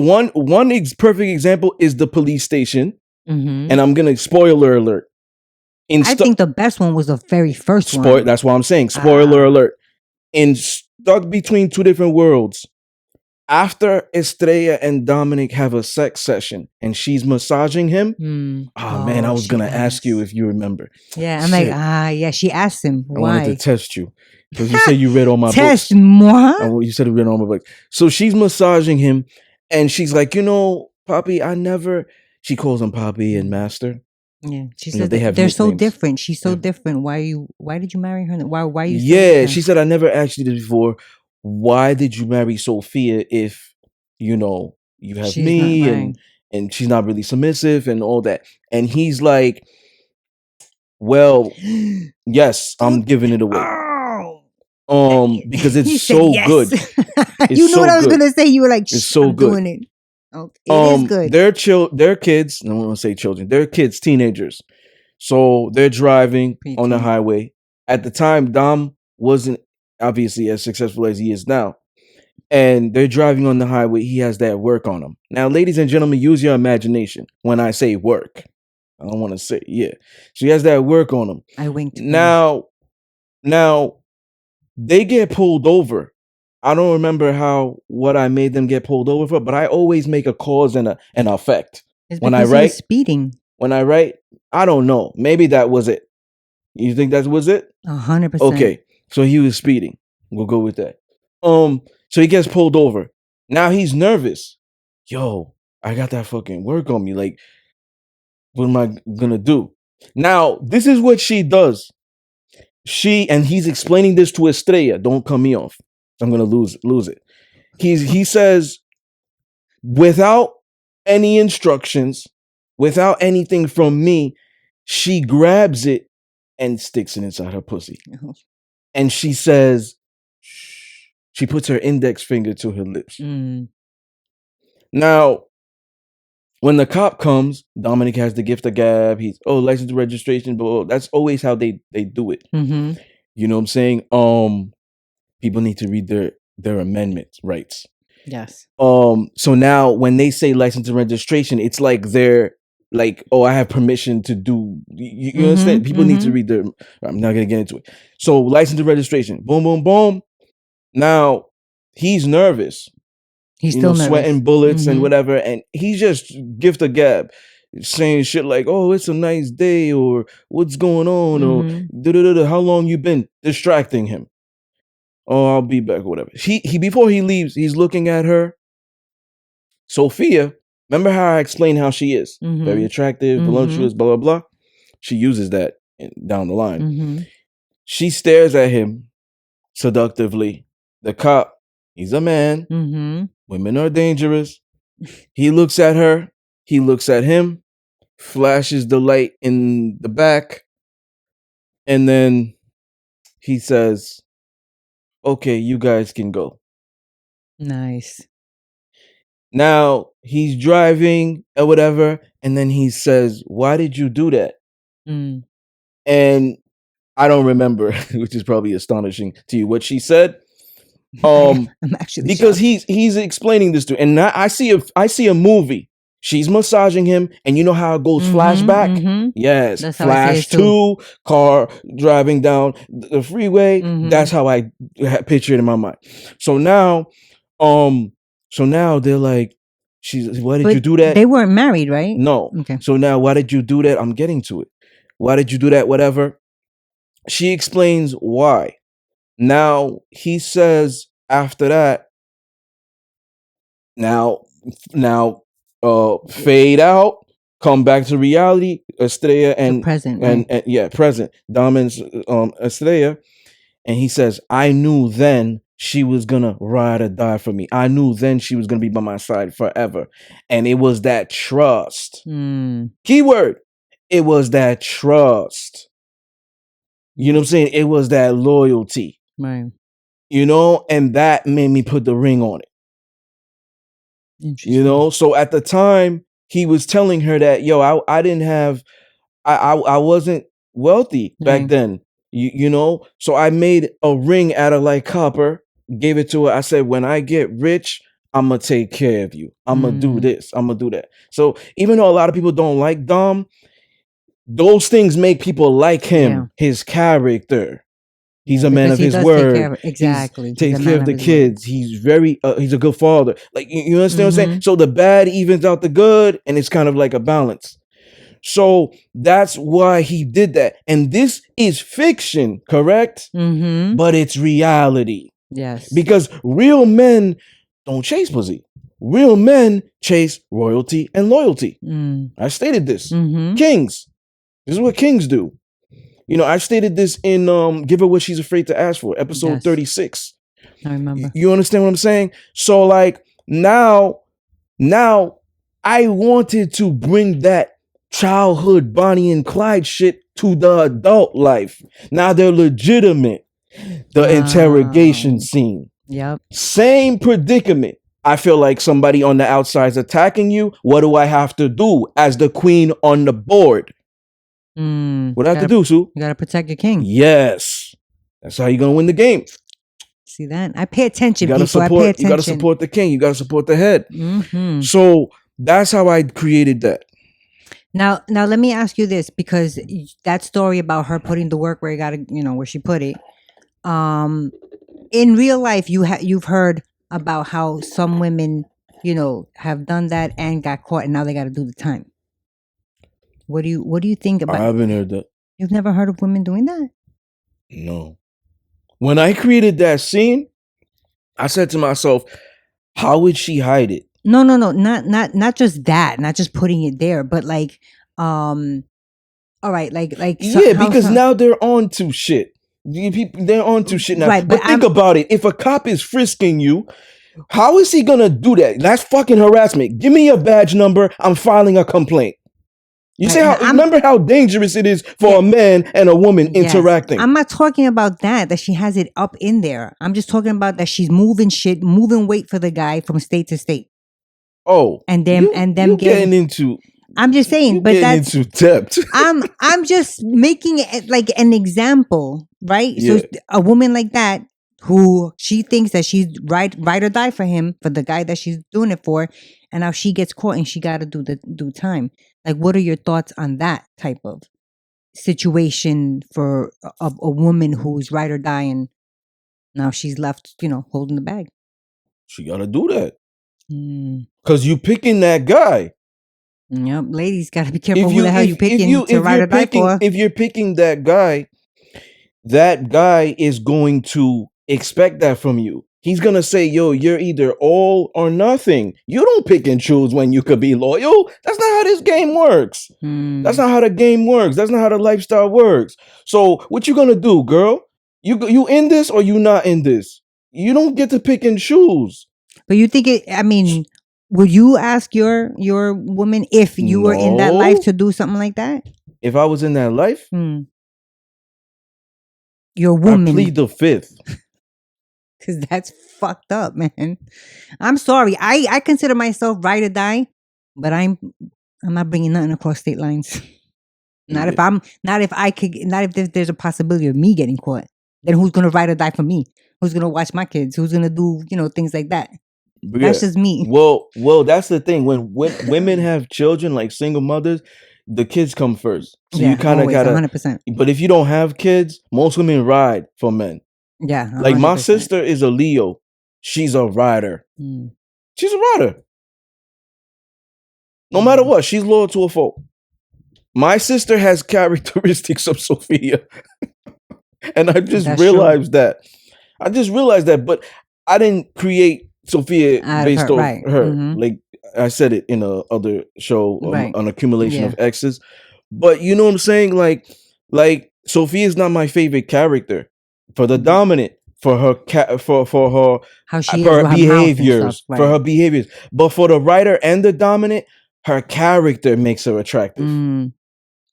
[SPEAKER 1] perfect example is the police station,
[SPEAKER 2] Mm-hmm.
[SPEAKER 1] and I'm gonna spoiler alert.
[SPEAKER 2] I think the best one was the very first one.
[SPEAKER 1] That's what I'm saying. Spoiler alert. In Stuck Between Two Different Worlds, after Estrella and Dominic have a sex session and she's massaging him. Oh man, I was gonna ask you if you remember.
[SPEAKER 2] Yeah, I'm like, yeah, she asked him why.
[SPEAKER 1] I wanted to test you because you said you read all my books.
[SPEAKER 2] Test moi?
[SPEAKER 1] You said you read all my books. So she's massaging him, and she's like, Poppy, she calls him Poppy and Master.
[SPEAKER 2] Yeah, she said they're so different. She's so different. Why did you marry her? Why you?
[SPEAKER 1] Yeah, she said, I never asked you this before. Why did you marry Sophia if you have she's me and she's not really submissive and all that? And he's like, well, yes, I'm giving it away. Because it's so good.
[SPEAKER 2] You know what I was gonna say? You were like, it's so good. Doing it. Okay, it is good.
[SPEAKER 1] They're kids. I don't want to say children. They're kids, teenagers. So they're driving on the highway. At the time, Dom wasn't obviously as successful as he is now. And they're driving on the highway. He has that work on him. Now, ladies and gentlemen, use your imagination when I say work. I don't want to say, yeah. So he has that work on him.
[SPEAKER 2] I winked.
[SPEAKER 1] Now, they get pulled over. I don't remember what I made them get pulled over for, but I always make a cause and an effect.
[SPEAKER 2] It's when I write speeding.
[SPEAKER 1] When I write, I don't know. Maybe that was it. You think that was it?
[SPEAKER 2] 100%.
[SPEAKER 1] Okay, so he was speeding. We'll go with that. So he gets pulled over. Now he's nervous. Yo, I got that fucking work on me. Like, what am I gonna do? Now, this is what she does. And he's explaining this to Estrella. Don't cut me off. I'm gonna lose it. He says, without any instructions, without anything from me, she grabs it and sticks it inside her pussy. And she says, shh. She puts her index finger to her lips. Now, when the cop comes, Dominic has the gift of gab. He's license and registration, but that's always how they do it.
[SPEAKER 2] Mm-hmm.
[SPEAKER 1] You know what I'm saying? People need to read their amendment rights.
[SPEAKER 2] Yes.
[SPEAKER 1] So now when they say license and registration, it's like they're like, I have permission to do. You understand? People need to read their. I'm not gonna get into it. So license and registration, boom, boom, boom. Now he's nervous.
[SPEAKER 2] He's still nervous.
[SPEAKER 1] Sweating bullets and whatever, and he's just gift a gab, saying shit like, "Oh, it's a nice day," or "What's going on?" or "How long you been?" Distracting him. "Oh, I'll be back," or whatever. He before he leaves, he's looking at her. Sophia, remember how I explained how she is? Very attractive, voluptuous, blah, blah, blah. She uses that down the line. She stares at him seductively. The cop, he's a man. Women are dangerous. He looks at her. He looks at him. Flashes the light in the back. And then he says, "Okay, you guys can go."
[SPEAKER 2] Nice.
[SPEAKER 1] Now he's driving or whatever, and then he says, "Why did you do that?" And I don't remember, which is probably astonishing to you, what she said. Um,
[SPEAKER 2] I'm actually
[SPEAKER 1] because
[SPEAKER 2] shocked.
[SPEAKER 1] he's explaining this to, and now I see a movie. She's massaging him, and you know how it goes flashback. Yes,
[SPEAKER 2] That's how I see
[SPEAKER 1] flash
[SPEAKER 2] it too.
[SPEAKER 1] 2, car driving down the freeway. That's how I picture it in my mind. So now, they're like, why did you
[SPEAKER 2] But
[SPEAKER 1] do that?
[SPEAKER 2] they weren't married, right?
[SPEAKER 1] No.
[SPEAKER 2] Okay.
[SPEAKER 1] So now, why did you do that? I'm getting to it. Why did you do that? Whatever. She explains why. Now he says after that. Now, fade out, come back to reality. Estrella
[SPEAKER 2] The present, right?
[SPEAKER 1] and yeah, present. Domin's Estrella, and he says, "I knew then she was gonna ride or die for me. I knew then she was gonna be by my side forever, and it was that trust. Keyword: it was that trust. You know what I'm saying? It was that loyalty,
[SPEAKER 2] Right.
[SPEAKER 1] you know, and that made me put the ring on it.
[SPEAKER 2] Interesting.
[SPEAKER 1] You know, so at the time he was telling her that, yo, I didn't have, I wasn't wealthy back
[SPEAKER 2] Right.
[SPEAKER 1] then, you know, so I made a ring out of like copper, gave it to her. I said, when I get rich, I'm gonna take care of you. I'm gonna do this. I'm gonna do that. So even though a lot of people don't like Dom, those things make people like him, his character. He's a man
[SPEAKER 2] because
[SPEAKER 1] of
[SPEAKER 2] he
[SPEAKER 1] his
[SPEAKER 2] does take care
[SPEAKER 1] word.
[SPEAKER 2] of exactly.
[SPEAKER 1] He takes
[SPEAKER 2] He's a
[SPEAKER 1] care
[SPEAKER 2] man
[SPEAKER 1] of the
[SPEAKER 2] his word.
[SPEAKER 1] kids. He's very, he's a good father. Like, you understand what I'm saying? So the bad evens out the good, and it's kind of like a balance. So that's why he did that. And this is fiction, correct? But it's reality.
[SPEAKER 2] Yes.
[SPEAKER 1] Because real men don't chase pussy. Real men chase royalty and loyalty. I stated this. Kings. This is what kings do. You know, I stated this in Give Her What She's Afraid to Ask For, episode 36.
[SPEAKER 2] I remember.
[SPEAKER 1] You understand what I'm saying? So like now I wanted to bring that childhood Bonnie and Clyde shit to the adult life. Now they're legitimate. The interrogation scene.
[SPEAKER 2] Yep.
[SPEAKER 1] Same predicament. I feel like somebody on the outside is attacking you. What do I have to do as the queen on the board? What do I have to do, Sue?
[SPEAKER 2] You gotta protect your king.
[SPEAKER 1] Yes. That's how you're gonna win the game.
[SPEAKER 2] See that? I pay attention,
[SPEAKER 1] You gotta
[SPEAKER 2] people.
[SPEAKER 1] support,
[SPEAKER 2] I pay attention.
[SPEAKER 1] you gotta support the king. You gotta support the head. So that's how I created that.
[SPEAKER 2] Now let me ask you this, because that story about her putting the work where you gotta, where she put it. In real life, you've heard about how some women, have done that and got caught, and now they got to do the time. What do you think about?
[SPEAKER 1] I haven't heard that.
[SPEAKER 2] You've never heard of women doing that?
[SPEAKER 1] No. When I created that scene, I said to myself, how would she hide it?
[SPEAKER 2] No, not just that, not just putting it there, but like, all right, like,
[SPEAKER 1] because now they're on to shit. They're on to shit now.
[SPEAKER 2] Right,
[SPEAKER 1] but think about it. If a cop is frisking you, how is he gonna do that? That's fucking harassment. Give me your badge number. I'm filing a complaint. You see how? Remember how dangerous it is for a man and a woman interacting.
[SPEAKER 2] I'm not talking about that she has it up in there. I'm just talking about that she's moving weight for the guy from state to state.
[SPEAKER 1] Oh,
[SPEAKER 2] and them
[SPEAKER 1] getting into.
[SPEAKER 2] I'm just saying, but that's
[SPEAKER 1] into depth.
[SPEAKER 2] I'm just making it like an example, right?
[SPEAKER 1] Yeah.
[SPEAKER 2] So a woman like that, who she thinks that she's ride or die for him, for the guy that she's doing it for, and now she gets caught and she got to do time. Like, what are your thoughts on that type of situation for a woman who's ride or die, and now she's left, holding the bag?
[SPEAKER 1] She got to do that. Because you picking that guy.
[SPEAKER 2] Yep, ladies, got to be careful who the hell you picking to ride or die for.
[SPEAKER 1] If you're picking that guy is going to expect that from you. He's going to say, yo, you're either all or nothing. You don't pick and choose when you could be loyal. That's not how this game works. That's not how the game works. That's not how the lifestyle works. So what you going to do, girl? You in this or you not in this? You don't get to pick and choose.
[SPEAKER 2] But you think would you ask your woman if you were in that life to do something like that?
[SPEAKER 1] If I was in that life?
[SPEAKER 2] Your woman.
[SPEAKER 1] I plead the fifth.
[SPEAKER 2] Because that's fucked up, man. I'm sorry. I consider myself ride or die, but I'm not bringing nothing across state lines. Not if there's a possibility of me getting caught. then who's gonna ride or die for me? Who's gonna watch my kids? Who's gonna do, things like that?
[SPEAKER 1] Yeah.
[SPEAKER 2] That's just me.
[SPEAKER 1] Well, that's the thing. When women have children, like single mothers, the kids come first. So you kind of gotta.
[SPEAKER 2] 100%.
[SPEAKER 1] But if you don't have kids, most women ride for men.
[SPEAKER 2] Yeah, 100%.
[SPEAKER 1] Like my sister is a Leo. She's a rider. She's a rider. No matter what, she's loyal to a fault. My sister has characteristics of Sophia. And I just realized that. I just realized that, but I didn't create Sophia based off her. Like I said it in a other show, an accumulation of exes. But you know what I'm saying? Like Sophia's not my favorite character for the dominant, for her for her
[SPEAKER 2] how she
[SPEAKER 1] for her behaviors, for her behaviors. But for the writer and the dominant, her character makes her attractive.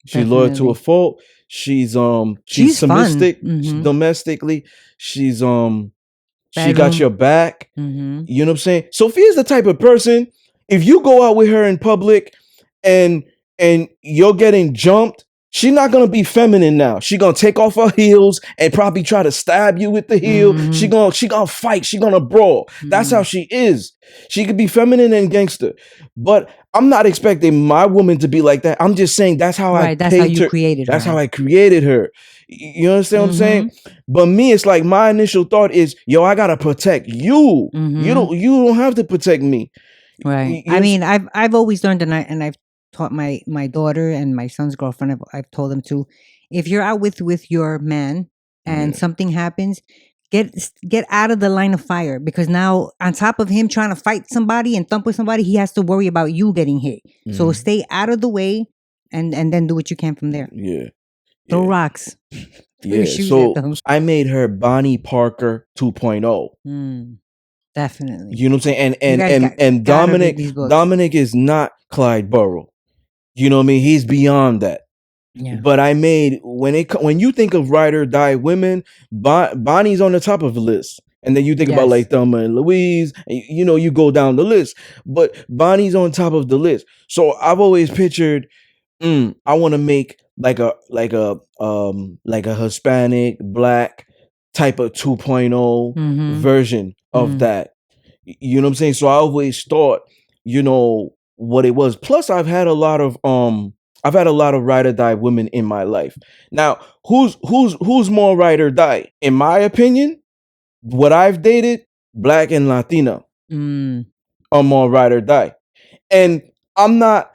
[SPEAKER 1] She's loyal to a fault. She's submissive domestically. She's she got your back. You know what I'm saying? Sophia's the type of person, if you go out with her in public and you're getting jumped, she's not gonna be feminine now. She's gonna take off her heels and probably try to stab you with the heel. She gonna fight. She's gonna brawl. That's how she is. She could be feminine and gangster, but I'm not expecting my woman to be like that. I'm just saying that's how
[SPEAKER 2] that's how you created her.
[SPEAKER 1] That's how I created her. You understand what I'm saying? But me, it's like my initial thought is, yo, I gotta protect you. You don't have to protect me.
[SPEAKER 2] Right. I mean, I've always learned, and I've taught my daughter and my son's girlfriend. I've told them to, if you're out with your man and something happens, get out of the line of fire, because now on top of him trying to fight somebody and thump with somebody, he has to worry about you getting hit. So stay out of the way and then do what you can from there. Throw rocks.
[SPEAKER 1] Yeah. So I made her Bonnie Parker 2.0.
[SPEAKER 2] Definitely.
[SPEAKER 1] You know what I'm saying? And Dominic is not Clyde Burrow. You know what I mean? He's beyond that. Yeah. But I made when you think of ride or die women, Bonnie's on the top of the list. And then you think about like Thelma and Louise, and, you go down the list. But Bonnie's on top of the list. So I've always pictured, I want to make like a Hispanic black type of 2.0 version of that. You know what I'm saying? So I always thought, what it was. Plus, I've had a lot of ride or die women in my life. Now, who's more ride or die? In my opinion, what I've dated, Black and Latino are more ride or die. And I'm not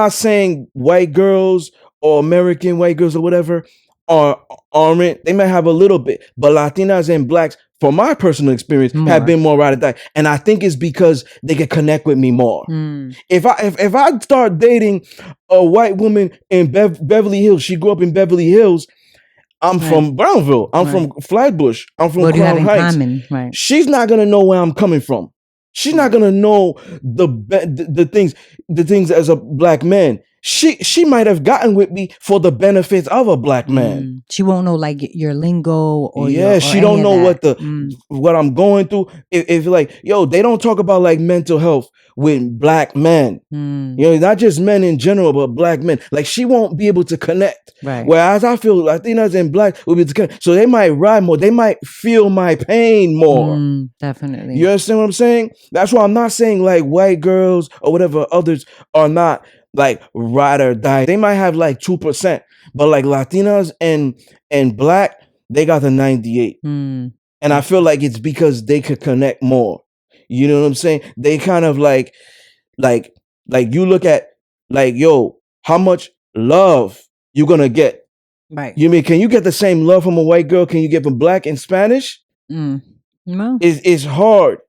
[SPEAKER 1] saying white girls or American white girls or whatever aren't. They might have a little bit, but Latinas and Blacks, from my personal experience, have been more ride or die. And I think it's because they can connect with me more. If I start dating a white woman in Beverly Hills, she grew up in Beverly Hills. I'm from Brownville. I'm from Flatbush. I'm from Crown Heights. She's not gonna know where I'm coming from. She's not gonna know the things as a black man. She might have gotten with me for the benefits of a black man.
[SPEAKER 2] She won't know like your lingo or
[SPEAKER 1] she don't know what I'm going through. If like, yo, they don't talk about like mental health with black men. Not just men in general, but black men. Like she won't be able to connect. Right. Whereas I feel Latinas and black will be able to connect. So they might ride more. They might feel my pain more.
[SPEAKER 2] Definitely.
[SPEAKER 1] You understand what I'm saying? That's why I'm not saying like white girls or whatever others are not like ride or die. They might have like 2%, but like Latinas and black, they got the 98. And I feel like it's because they could connect more. You know what I'm saying? They kind of like you look at like, yo, how much love you gonna get? Right. You mean, can you get the same love from a white girl? Can you get from black and Spanish? No. It's hard.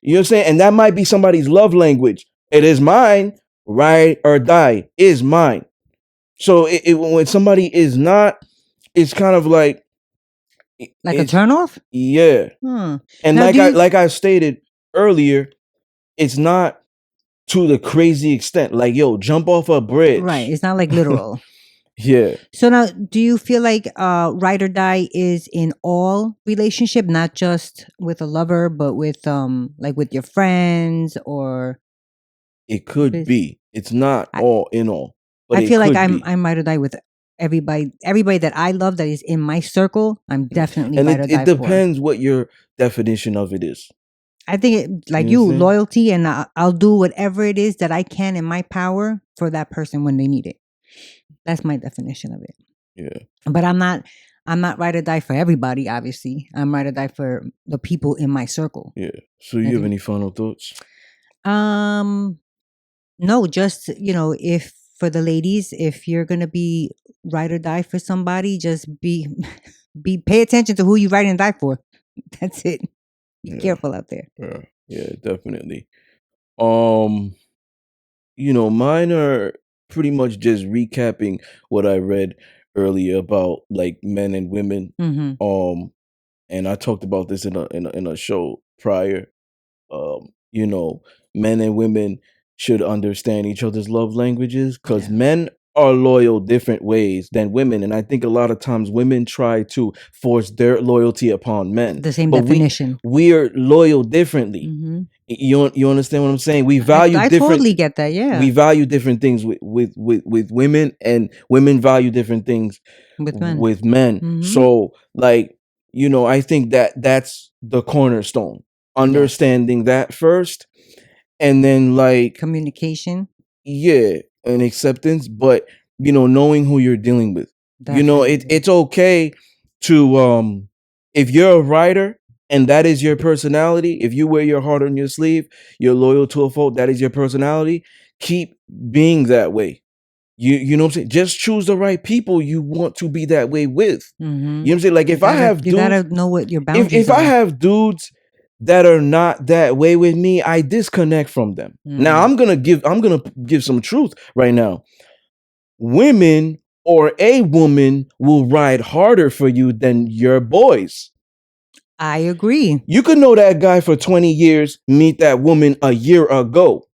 [SPEAKER 1] You know what I'm saying? And that might be somebody's love language. It is mine. Ride or die is mine. So when somebody is not, it's kind of like
[SPEAKER 2] a turnoff.
[SPEAKER 1] Yeah. And now like I stated earlier, it's not to the crazy extent. Like, yo, jump off a bridge.
[SPEAKER 2] Right. It's not like literal.
[SPEAKER 1] Yeah.
[SPEAKER 2] So now, do you feel like ride or die is in all relationship, not just with a lover, but with like with your friends or?
[SPEAKER 1] It could be. It's not all in all. But
[SPEAKER 2] I feel like I'm ride or die with everybody that I love that is in my circle, I'm definitely
[SPEAKER 1] And
[SPEAKER 2] ride or die
[SPEAKER 1] it
[SPEAKER 2] for.
[SPEAKER 1] depends what your definition of it is.
[SPEAKER 2] I think it, like
[SPEAKER 1] You know what I'm saying?
[SPEAKER 2] loyalty, and I'll do whatever it is that I can in my power for that person when they need it. That's my definition of it.
[SPEAKER 1] Yeah.
[SPEAKER 2] But I'm not ride or die for everybody, obviously. I'm ride or die for the people in my circle.
[SPEAKER 1] Yeah. So you have any final thoughts?
[SPEAKER 2] No, just, if for the ladies, if you're gonna be ride or die for somebody, just be pay attention to who you ride and die for. That's it. Be careful out there.
[SPEAKER 1] Yeah, definitely. Mine are pretty much just recapping what I read earlier about like men and women.
[SPEAKER 2] Mm-hmm.
[SPEAKER 1] And I talked about this in a show prior. Men and women should understand each other's love languages because men are loyal different ways than women, and I think a lot of times women try to force their loyalty upon men.
[SPEAKER 2] The same
[SPEAKER 1] but
[SPEAKER 2] definition.
[SPEAKER 1] We are loyal differently.
[SPEAKER 2] Mm-hmm.
[SPEAKER 1] You understand what I'm saying? We value
[SPEAKER 2] I
[SPEAKER 1] different.
[SPEAKER 2] totally get that. Yeah,
[SPEAKER 1] we value different things with women, and women value different things
[SPEAKER 2] with men.
[SPEAKER 1] Mm-hmm. So, like, I think that's the cornerstone. Understanding that first, and then like
[SPEAKER 2] communication.
[SPEAKER 1] Yeah, and acceptance, but knowing who you're dealing with. Definitely. It's okay to if you're a writer and that is your personality, if you wear your heart on your sleeve, you're loyal to a fault, that is your personality, keep being that way. You know what I'm saying? Just choose the right people you want to be that way with.
[SPEAKER 2] Mm-hmm.
[SPEAKER 1] You know what I'm saying? Like, if I have dudes,
[SPEAKER 2] you gotta know what your boundaries
[SPEAKER 1] if
[SPEAKER 2] are.
[SPEAKER 1] I have dudes that are not that way with me, I disconnect from them. Now I'm gonna give some truth right now. Women or a woman will ride harder for you than your boys.
[SPEAKER 2] I agree.
[SPEAKER 1] You could know that guy for 20 years, meet that woman a year ago.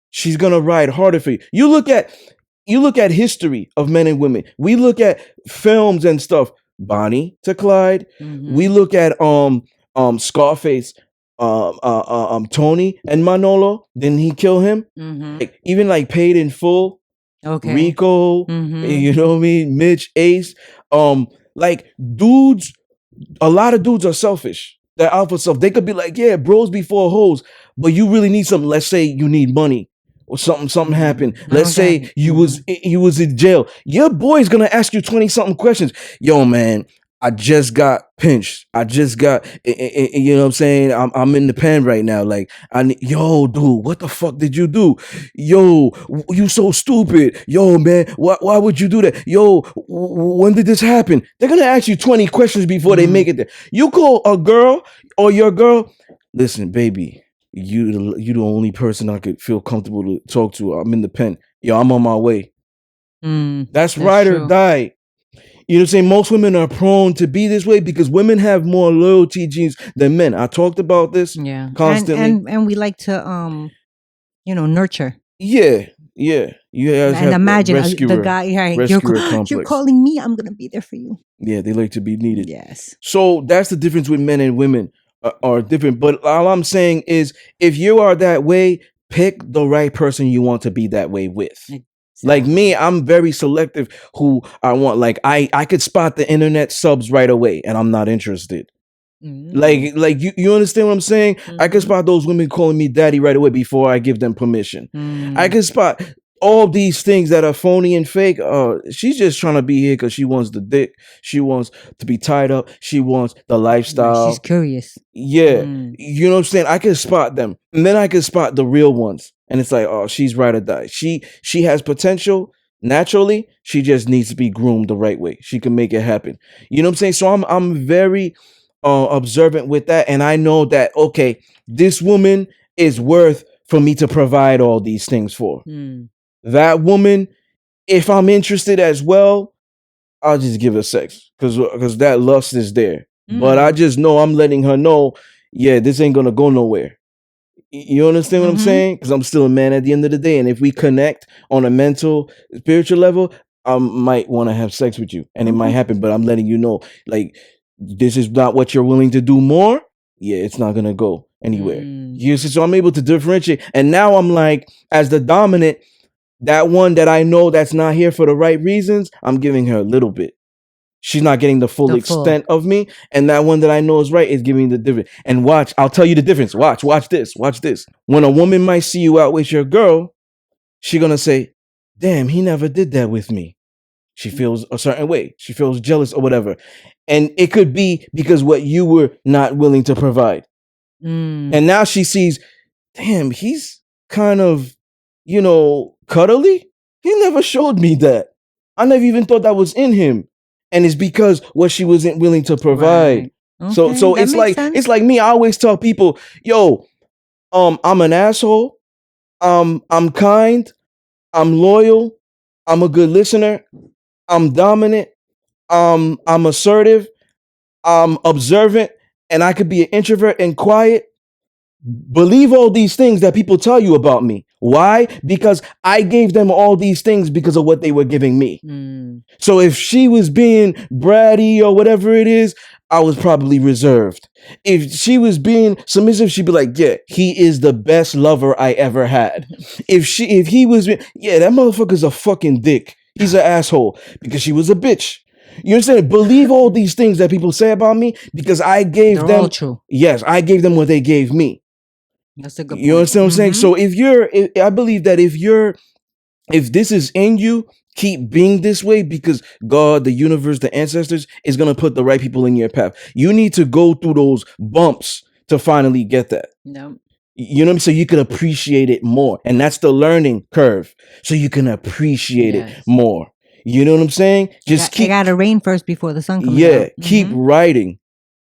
[SPEAKER 1] She's gonna ride harder for you. You look at history of men and women. We look at films and stuff. Bonnie to Clyde. Mm-hmm. We look at Scarface, Tony and Manolo. Didn't he kill him? Mm-hmm. Even like Paid in Full. Okay. Rico. Mm-hmm. You know what I mean? Mitch, Ace. Like dudes. A lot of dudes are selfish. They're alpha self. They could be like, yeah, bros before hoes, but you really need something. Let's say you need money. Or something happened. Let's say you was in jail. Your boy's gonna ask you 20-something questions. Yo, man, I just got pinched. I just got, you know what I'm saying? I'm in the pen right now. Like, yo, dude, what the fuck did you do? Yo, you so stupid. Yo, man, why would you do that? Yo, when did this happen? They're gonna ask you 20 questions before they make it there. You call a girl or your girl, listen, baby. You the only person I could feel comfortable to talk to. I'm in the pen. Yo, I'm on my way. That's ride or die. You know what I'm saying? Most women are prone to be this way because women have more loyalty genes than men. I talked about this constantly.
[SPEAKER 2] And we like to nurture.
[SPEAKER 1] Yeah. You
[SPEAKER 2] and imagine the guy, you're calling me, I'm gonna be there for you.
[SPEAKER 1] Yeah, they like to be needed.
[SPEAKER 2] Yes.
[SPEAKER 1] So that's the difference with men and women. Are different, but all I'm saying is if you are that way, pick the right person you want to be that way with. Exactly. Like me, I'm very selective who I want. Like I could spot the internet subs right away and I'm not interested. Mm-hmm. Like you understand what I'm saying? Mm-hmm. I could spot those women calling me daddy right away before I give them permission. Mm-hmm. I could spot all these things that are phony and fake. She's just trying to be here because she wants the dick. She wants to be tied up. She wants the lifestyle.
[SPEAKER 2] She's curious.
[SPEAKER 1] Yeah. You know what I'm saying? I can spot them. And then I can spot the real ones. And it's like, oh, she's ride or die. She has potential naturally. She just needs to be groomed the right way. She can make it happen. You know what I'm saying? So I'm very observant with that. And I know that, okay, this woman is worth for me to provide all these things for. That woman, if I'm interested as well, I'll just give her sex because that lust is there. But I just know I'm letting her know, yeah, this ain't gonna go nowhere. You understand what I'm saying? Because I'm still a man at the end of the day, and if we connect on a mental, spiritual level, I might want to have sex with you, and it might happen. But I'm letting you know, like, this is not what you're willing to do more. Yeah, it's not gonna go anywhere. You see, so I'm able to differentiate, and now I'm like, as the dominant. That one that I know that's not here for the right reasons, I'm giving her a little bit. She's not getting the full extent of me. And that one that I know is right is giving the difference. And watch, I'll tell you the difference. Watch this. When a woman might see you out with your girl, she's going to say, damn, he never did that with me. She feels a certain way. She feels jealous or whatever. And it could be because what you were not willing to provide. And now she sees, damn, he's kind of, cuddly. He never showed me that. I never even thought that was in him. And it's because what she wasn't willing to provide. Right. Okay, so it's like me. I always tell people, yo, I'm an asshole. I'm kind. I'm loyal. I'm a good listener. I'm dominant. I'm assertive. I'm observant. And I could be an introvert and quiet. Believe all these things that people tell you about me. Why? Because I gave them all these things because of what they were giving me. So if she was being bratty or whatever it is, I was probably reserved. If she was being submissive, she'd be like, yeah, he is the best lover I ever had. If he was, yeah, that motherfucker's a fucking dick. He's an asshole because she was a bitch. You understand? Believe all these things that people say about me because I gave them. All true. Yes, I gave them what they gave me.
[SPEAKER 2] That's a good point.
[SPEAKER 1] You understand what I'm saying? So I believe that if this is in you, keep being this way because God, the universe, the ancestors is going to put the right people in your path. You need to go through those bumps to finally get that.
[SPEAKER 2] No.
[SPEAKER 1] You know what I mean? So you can appreciate it more. And that's the learning curve. So you can appreciate it more. You know what I'm saying?
[SPEAKER 2] It got to rain first before the sun comes out.
[SPEAKER 1] Yeah, keep writing.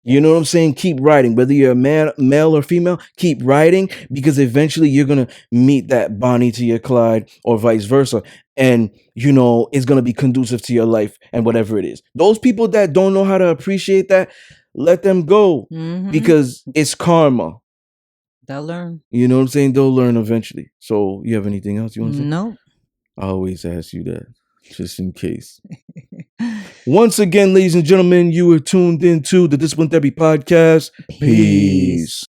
[SPEAKER 1] You know what I'm saying? Keep writing. Whether you're a male or female, keep writing because eventually you're going to meet that Bonnie to your Clyde or vice versa. And, it's going to be conducive to your life and whatever it is. Those people that don't know how to appreciate that, let them go because it's karma.
[SPEAKER 2] They'll learn.
[SPEAKER 1] You know what I'm saying? They'll learn eventually. So you have anything else you want to say?
[SPEAKER 2] No.
[SPEAKER 1] I always ask you that. Just in case. Once again, ladies and gentlemen, you were tuned into the Discipline Therapy Podcast. Peace.